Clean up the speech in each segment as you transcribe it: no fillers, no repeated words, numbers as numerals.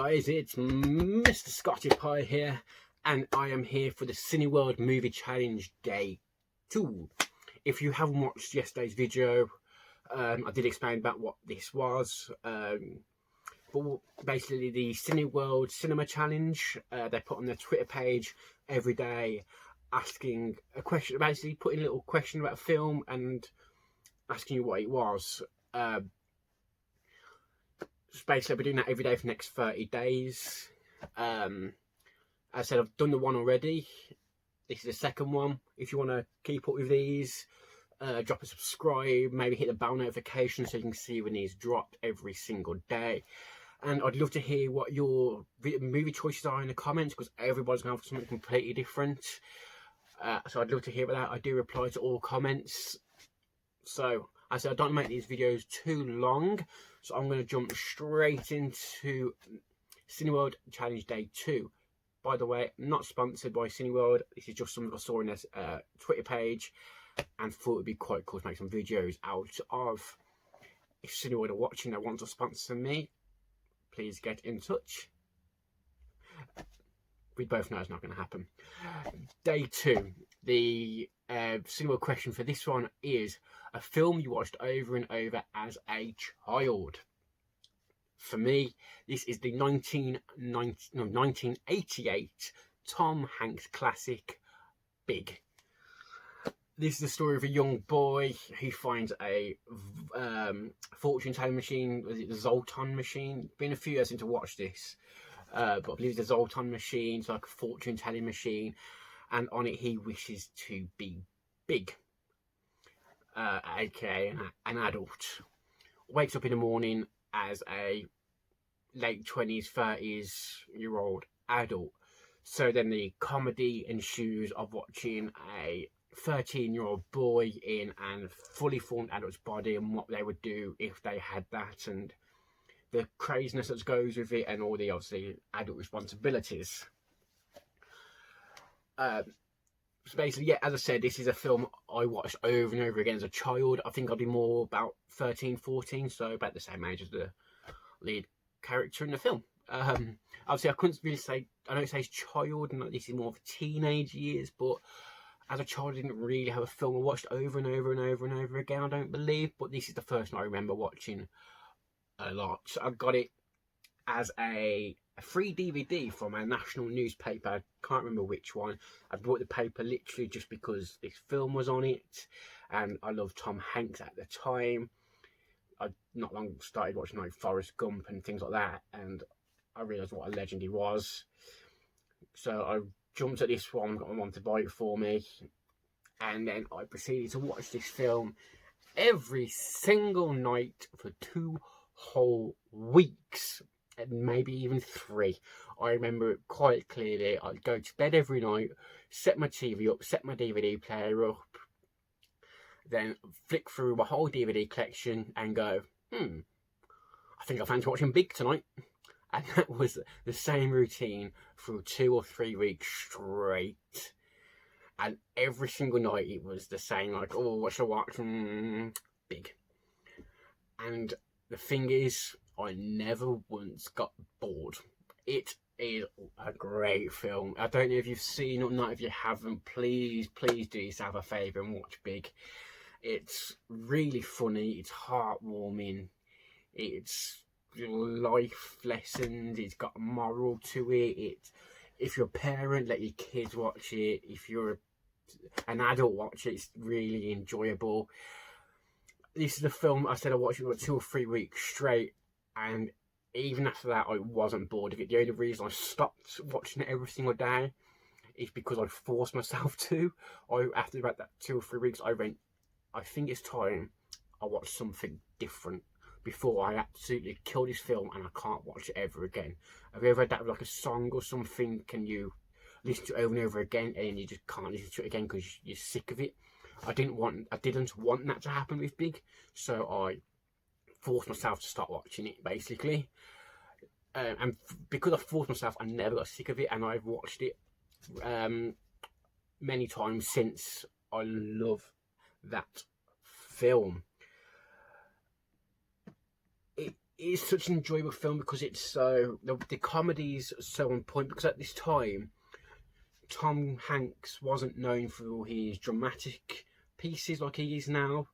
guys, it's Mr. Scotty Pie here, and I am here for the Cineworld Movie Challenge Day 2. If you haven't watched yesterday's video, I did explain about what this was. But basically the Cineworld Cinema Challenge, they put on their Twitter page every day asking a question, basically putting a little question about a film and asking you what it was. Basically, I'll be doing that every day for the next 30 days. As I said, I've done the one already. This is the second one. If you want to keep up with these, drop a subscribe, maybe hit the bell notification so you can see when these dropped every single day. And I'd love to hear what your movie choices are in the comments, because everybody's going to have something completely different. So I'd love to hear about that. I do reply to all comments. So I said I don't make these videos too long, so I'm going to jump straight into Cineworld Challenge Day 2. By the way, not sponsored by Cineworld. This is just something I saw in their Twitter page and thought it would be quite cool to make some videos out of. If Cineworld are watching and want to sponsor me, please get in touch. We both know it's not going to happen. Day 2. The Cineworld question for this one is a film you watched over and over as a child. For me, this is the 1988 Tom Hanks classic, Big. This is the story of a young boy who finds a fortune-telling machine. Was it the Zoltan machine? It's been a few years since I watched this. But I believe it's a Zoltan machine, it's like a fortune-telling machine. And on it he wishes to be big. aka an adult. Wakes up in the morning as a late 20s, 30s year old adult. So then the comedy ensues of watching a 13-year-old boy in a fully formed adult's body and what they would do if they had that, and the craziness that goes with it, and all the obviously adult responsibilities. So basically, yeah, as I said, this is a film I watched over and over again as a child. I think I'd be more about 13, 14, so about the same age as the lead character in the film. Obviously, I couldn't really say, I know it says child, and this is more of teenage years, but as a child, I didn't really have a film I watched over and over and over and over again, I don't believe, but this is the first one I remember watching a lot. So I got it as a free DVD from a national newspaper. I can't remember which one. I bought the paper literally just because this film was on it, and I loved Tom Hanks at the time. I not long started watching like Forrest Gump and things like that, and I realised what a legend he was. So I jumped at this one, got my mum to buy it for me, and then I proceeded to watch this film every single night for 2 whole weeks, and maybe even 3. I remember it quite clearly. I'd go to bed every night, set my TV up, set my DVD player up, then flick through my whole DVD collection and go, I think I fancy watching Big tonight. And that was the same routine for 2 or 3 weeks straight. And every single night it was the same, like, oh, what should I watch? Big. And the thing is, I never once got bored. It is a great film. I don't know if you've seen it or not. If you haven't, please do yourself a favour and watch Big. It's really funny. It's heartwarming. It's life lessons. It's got a moral to it. If you're a parent, let your kids watch it. If you're an adult, watch it. It's really enjoyable. This is the film I said I watched it for 2 or 3 weeks straight, and even after that I wasn't bored of it. The only reason I stopped watching it every single day is because I forced myself to. After about that 2 or 3 weeks, I went, I think it's time I watch something different before I absolutely kill this film and I can't watch it ever again. Have you ever had that with like a song or something? Can you listen to it over and over again and you just can't listen to it again because you're sick of it? I didn't want that to happen with Big, so I forced myself to start watching it, basically. And because I forced myself, I never got sick of it, and I've watched it many times since. I love that film. it's such an enjoyable film because it's so the comedy is so on point. Because at this time, Tom Hanks wasn't known for his dramatic pieces like he is now.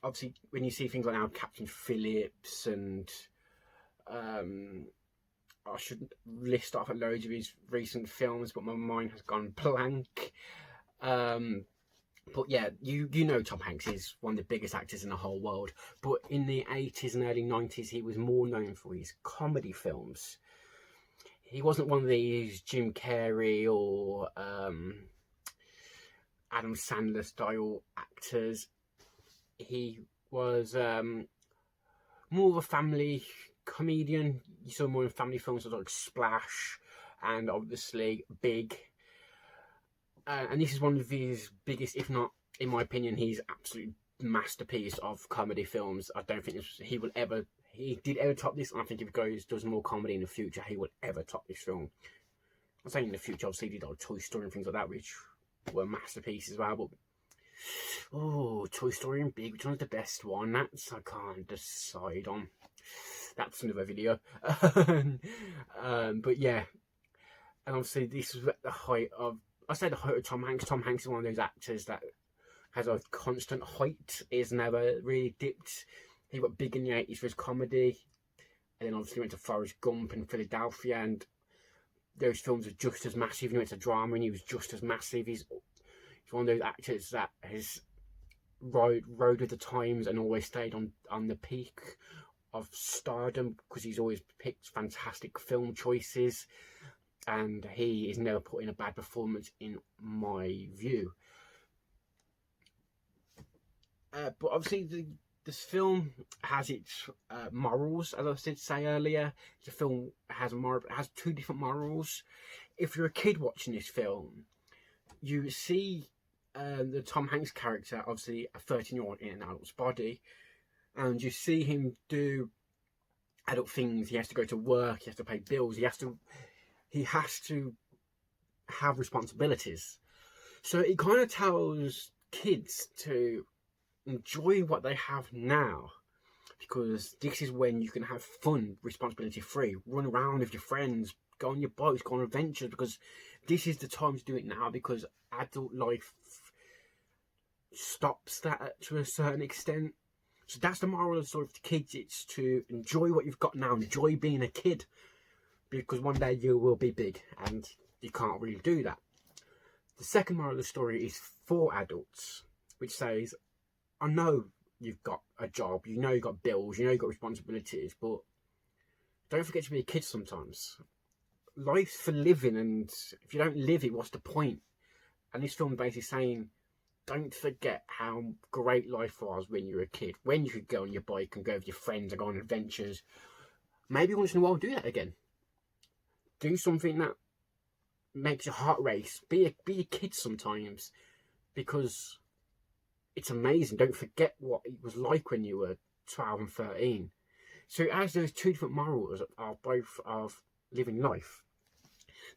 Obviously, when you see things like now Captain Phillips and I should list off loads of his recent films, but my mind has gone blank. But yeah, you know Tom Hanks is one of the biggest actors in the whole world. But in the 80s and early 90s, he was more known for his comedy films. He wasn't one of these Jim Carrey or Adam Sandler style actors. He was more of a family comedian. You saw more in family films like Splash and obviously Big. And this is one of his biggest, if not, in my opinion, his absolute masterpiece of comedy films. I don't think he did ever top this, and I think if he does more comedy in the future, he will ever top this film. I'm saying in the future, obviously he did like Toy Story and things like that, which were masterpieces as well, but Toy Story and Big, which one's the best one? That's, I can't decide on. That's another video. But yeah, and obviously this was at the height of, I say the height of Tom Hanks. Tom Hanks is one of those actors that has a constant height. He's never really dipped. He got big in the 80s for his comedy, and then obviously went to Forrest Gump and Philadelphia, and those films are just as massive. He went to drama and he was just as massive. He's one of those actors that has rode with the times and always stayed on the peak of stardom because he's always picked fantastic film choices. And he is never put in a bad performance, in my view. But obviously, this film has its morals, as I did say earlier. The film has two different morals. If you're a kid watching this film, you see the Tom Hanks character, obviously a 13-year-old in an adult's body, and you see him do adult things. He has to go to work. He has to pay bills. He has to have responsibilities. So it kind of tells kids to enjoy what they have now, because this is when you can have fun, responsibility free, run around with your friends, go on your boats, go on adventures, because this is the time to do it now, because adult life stops that to a certain extent. So that's the moral of the story for the kids. It's to enjoy what you've got now, enjoy being a kid, because one day you will be big and you can't really do that. The second moral of the story is for adults, which says, I know you've got a job, you know you've got bills, you know you've got responsibilities, but don't forget to be a kid sometimes. Life's for living, and if you don't live it, what's the point? And this film basically saying, don't forget how great life was when you were a kid, when you could go on your bike and go with your friends and go on adventures. Maybe once in a while do that again. Do something that makes your heart race. Be a kid sometimes, because it's amazing. Don't forget what it was like when you were 12 and 13. So it has those two different morals of both of living life.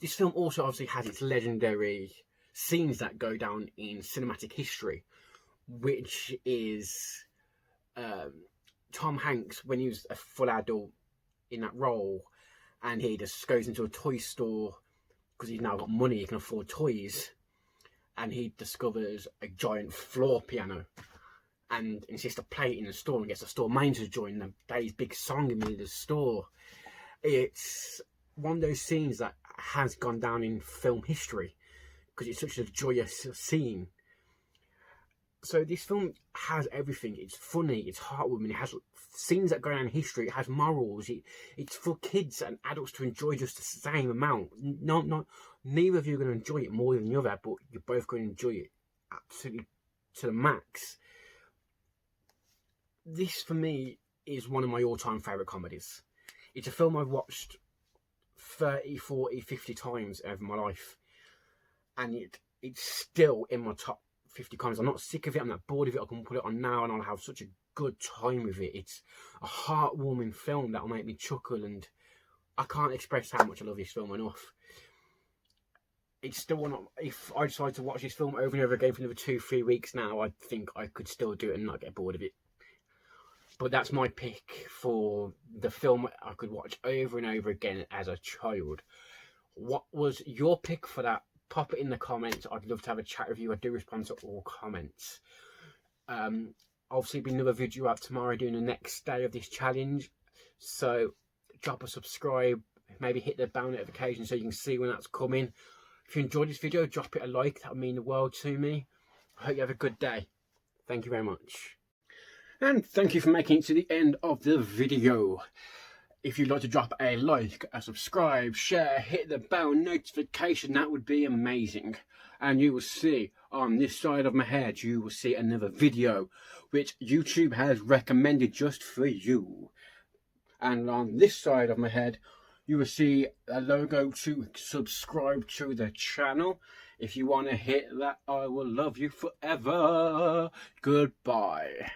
This film also obviously has its legendary scenes that go down in cinematic history, which is Tom Hanks when he was a full adult in that role, and he just goes into a toy store because he's now got money, he can afford toys, and he discovers a giant floor piano and insists to play it in the store, and gets the store manager to join them, play his big song in the middle of the store. It's one of those scenes that has gone down in film history because it's such a joyous scene. So this film has everything. It's funny, it's heartwarming, it has scenes that go down in history, it has morals, it's for kids and adults to enjoy just the same amount. Neither of you are going to enjoy it more than the other, but you're both going to enjoy it absolutely to the max. This, for me, is one of my all-time favourite comedies. It's a film I've watched 30, 40, 50 times over my life, and it's still in my top 50 comedies. I'm not sick of it, I'm not bored of it. I can put it on now and I'll have such a good time with it. It's a heartwarming film that'll make me chuckle, and I can't express how much I love this film enough. It's still one of, if I decide to watch this film over and over again for another 2-3 weeks now, I think I could still do it and not get bored of it. But that's my pick for the film I could watch over and over again as a child. What was your pick for that? Pop it in the comments. I'd love to have a chat with you. I do respond to all comments. Obviously, be another video out tomorrow doing the next day of this challenge. So drop a subscribe, maybe hit the bell notification so you can see when that's coming. If you enjoyed this video, drop it a like. That would mean the world to me. I hope you have a good day. Thank you very much. And thank you for making it to the end of the video. If you'd like to drop a like, a subscribe, share, hit the bell notification, that would be amazing. And you will see on this side of my head, you will see another video which YouTube has recommended just for you. And on this side of my head, you will see a logo to subscribe to the channel. If you want to hit that, I will love you forever. Goodbye.